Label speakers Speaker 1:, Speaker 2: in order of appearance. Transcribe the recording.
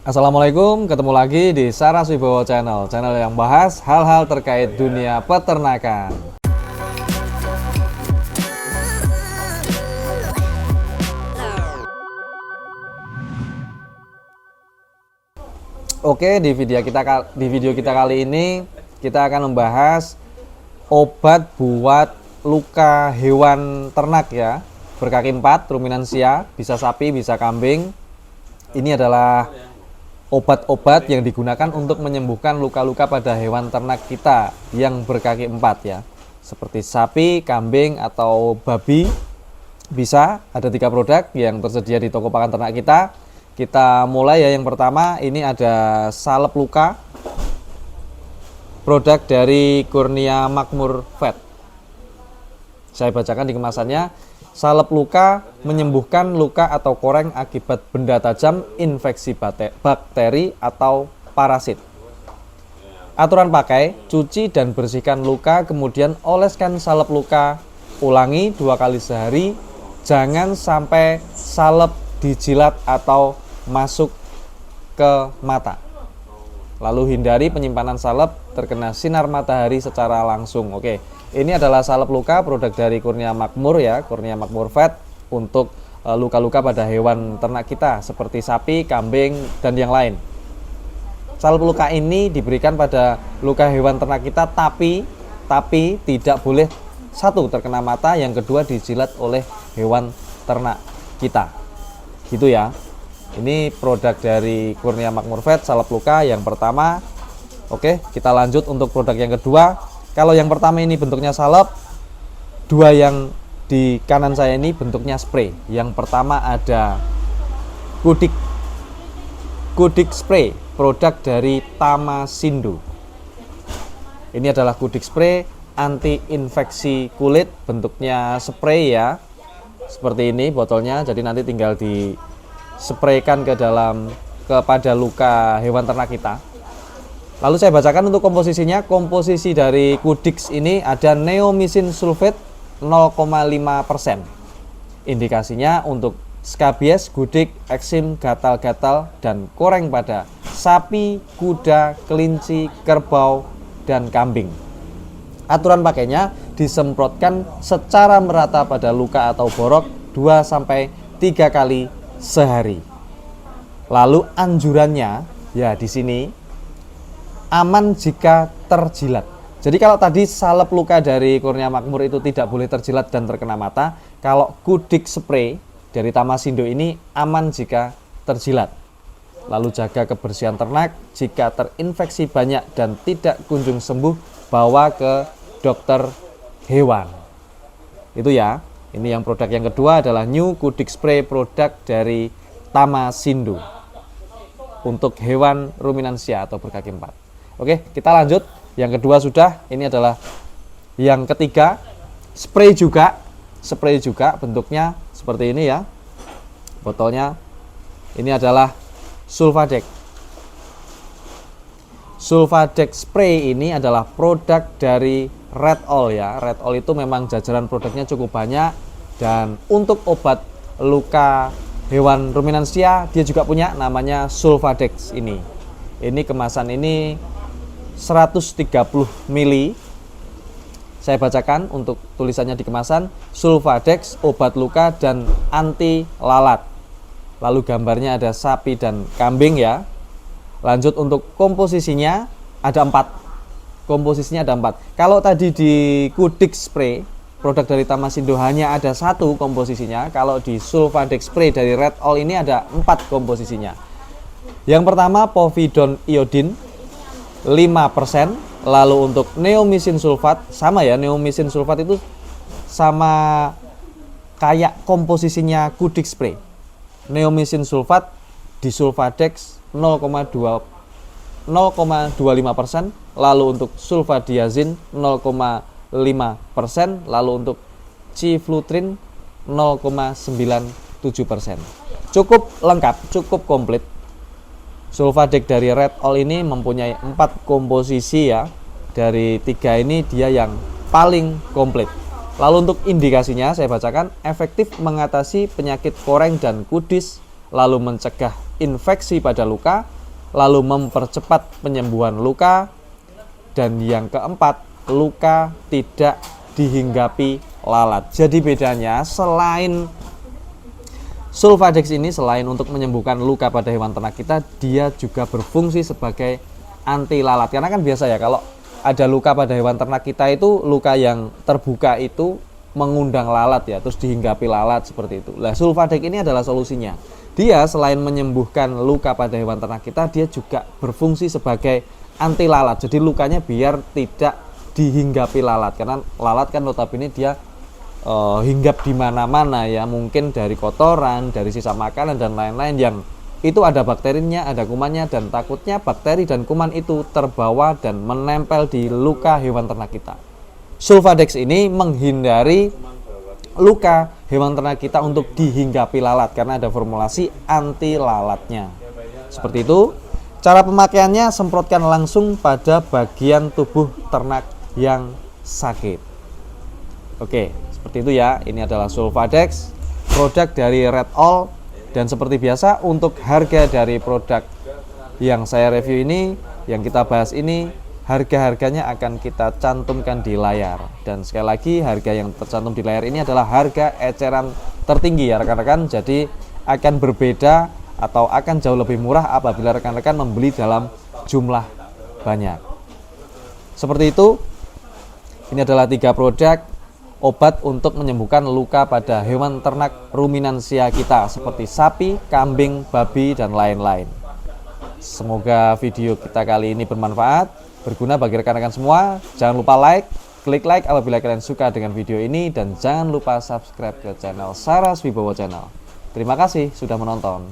Speaker 1: Assalamualaikum, ketemu lagi di Saras Wibowo Channel, channel yang bahas hal-hal terkait dunia peternakan. Oke, di video kita kali ini kita akan membahas obat buat luka hewan ternak ya, berkaki 4, ruminansia, bisa sapi, bisa kambing. Ini adalah obat-obat yang digunakan untuk menyembuhkan luka-luka pada hewan ternak kita yang berkaki 4 ya, seperti sapi, kambing, atau babi. Bisa, ada 3 produk yang tersedia di toko pakan ternak kita. Kita mulai ya, yang pertama ini ada salep luka, produk dari Kurnia Makmur Vet. Saya bacakan di kemasannya. Salep luka menyembuhkan luka atau koreng akibat benda tajam, infeksi bakteri atau parasit. Aturan pakai: cuci dan bersihkan luka, kemudian oleskan salep luka. Ulangi 2 kali sehari. Jangan sampai salep dijilat atau masuk ke mata. Lalu hindari penyimpanan salep terkena sinar matahari secara langsung. Oke, ini adalah salep luka, produk dari Kurnia Makmur ya, Kurnia Makmur Vet, untuk luka-luka pada hewan ternak kita seperti sapi, kambing, dan yang lain. Salep luka ini diberikan pada luka hewan ternak kita, tapi tidak boleh, satu, terkena mata, yang kedua dijilat oleh hewan ternak kita. Gitu ya. Ini produk dari Kurnia Makmur Vet, salep luka yang pertama. Oke, kita lanjut untuk produk yang kedua. Kalau yang pertama ini bentuknya salep, 2 yang di kanan saya ini bentuknya spray. Yang pertama ada Kudik Spray, produk dari Tamasindo. Ini adalah Kudik Spray anti infeksi kulit, bentuknya spray ya. Seperti ini botolnya, jadi nanti tinggal dispraykan kepada luka hewan ternak kita. Lalu saya bacakan untuk komposisinya. Komposisi dari Kudix ini ada neomycin sulfate 0,5%. Indikasinya untuk skabies, gudik, eksim, gatal-gatal, dan koreng pada sapi, kuda, kelinci, kerbau, dan kambing. Aturan pakainya: disemprotkan secara merata pada luka atau borok 2-3 kali sehari. Lalu anjurannya ya di sini, aman jika terjilat. Jadi kalau tadi salep luka dari Kurnia Makmur itu tidak boleh terjilat dan terkena mata, kalau Kudik Spray dari Tamasindo ini aman jika terjilat. Lalu jaga kebersihan ternak, jika terinfeksi banyak dan tidak kunjung sembuh, bawa ke dokter hewan. Itu ya. Ini yang produk yang kedua adalah New Kudik Spray, produk dari Tamasindo untuk hewan ruminansia atau berkaki 4. Oke, kita lanjut. Yang kedua sudah, ini adalah yang ketiga, spray juga, bentuknya seperti ini ya. Botolnya ini adalah Sulfadex. Sulfadex Spray ini adalah produk dari Red All ya. Red All itu memang jajaran produknya cukup banyak, dan untuk obat luka hewan ruminansia dia juga punya, namanya Sulfadex ini. Ini kemasan ini 130 ml. Saya bacakan untuk tulisannya di kemasan: Sulfadex, obat luka dan anti lalat. Lalu gambarnya ada sapi dan kambing ya. Lanjut untuk komposisinya ada 4. Kalau tadi di Kudik Spray, produk dari Tamasindo, hanya ada 1 komposisinya. Kalau di Sulfadex Spray dari Red All ini ada 4 komposisinya. Yang pertama povidone iodine 5%. Lalu untuk neomycin sulfat, sama ya, neomycin sulfat itu sama kayak komposisinya Kudik Spray. Neomycin sulfat di Sulfadex 0,25%. Lalu untuk sulfadiazin 0,5%. Lalu untuk ciflutrin 0,97%. Cukup lengkap, cukup komplit. Sulfadex dari Red All ini mempunyai 4 komposisi ya. Dari 3 ini dia yang paling komplit. Lalu untuk indikasinya saya bacakan: efektif mengatasi penyakit koreng dan kudis, lalu mencegah infeksi pada luka, lalu mempercepat penyembuhan luka, dan yang keempat, luka tidak dihinggapi lalat. Jadi bedanya, selain Sulfadex ini selain untuk menyembuhkan luka pada hewan ternak kita, dia juga berfungsi sebagai anti lalat. Karena kan biasa ya, kalau ada luka pada hewan ternak kita itu, luka yang terbuka itu mengundang lalat ya, terus dihinggapi lalat seperti itu. Nah, Sulfadex ini adalah solusinya. Dia selain menyembuhkan luka pada hewan ternak kita, dia juga berfungsi sebagai anti lalat. Jadi lukanya biar tidak dihinggapi lalat, karena lalat kan notabene dia hinggap di mana-mana ya, mungkin dari kotoran, dari sisa makanan dan lain-lain yang itu ada bakterinya, ada kumannya, dan takutnya bakteri dan kuman itu terbawa dan menempel di luka hewan ternak kita. Sulfadex ini menghindari luka hewan ternak kita untuk dihinggapi lalat karena ada formulasi anti lalatnya. Seperti itu. Cara pemakaiannya, semprotkan langsung pada bagian tubuh ternak yang sakit. Oke, seperti itu ya. Ini adalah Sulfadex, produk dari Red All. Dan seperti biasa, untuk harga dari produk yang saya review ini, yang kita bahas ini, harga-harganya akan kita cantumkan di layar. Dan sekali lagi, harga yang tercantum di layar ini adalah harga eceran tertinggi ya rekan-rekan. Jadi akan berbeda atau akan jauh lebih murah apabila rekan-rekan membeli dalam jumlah banyak. Seperti itu. Ini adalah 3 produk obat untuk menyembuhkan luka pada hewan ternak ruminansia kita seperti sapi, kambing, babi, dan lain-lain. Semoga video kita kali ini bermanfaat, berguna bagi rekan-rekan semua. Jangan lupa klik like apabila kalian suka dengan video ini, dan jangan lupa subscribe ke channel Saras Wibowo Channel. Terima kasih sudah menonton.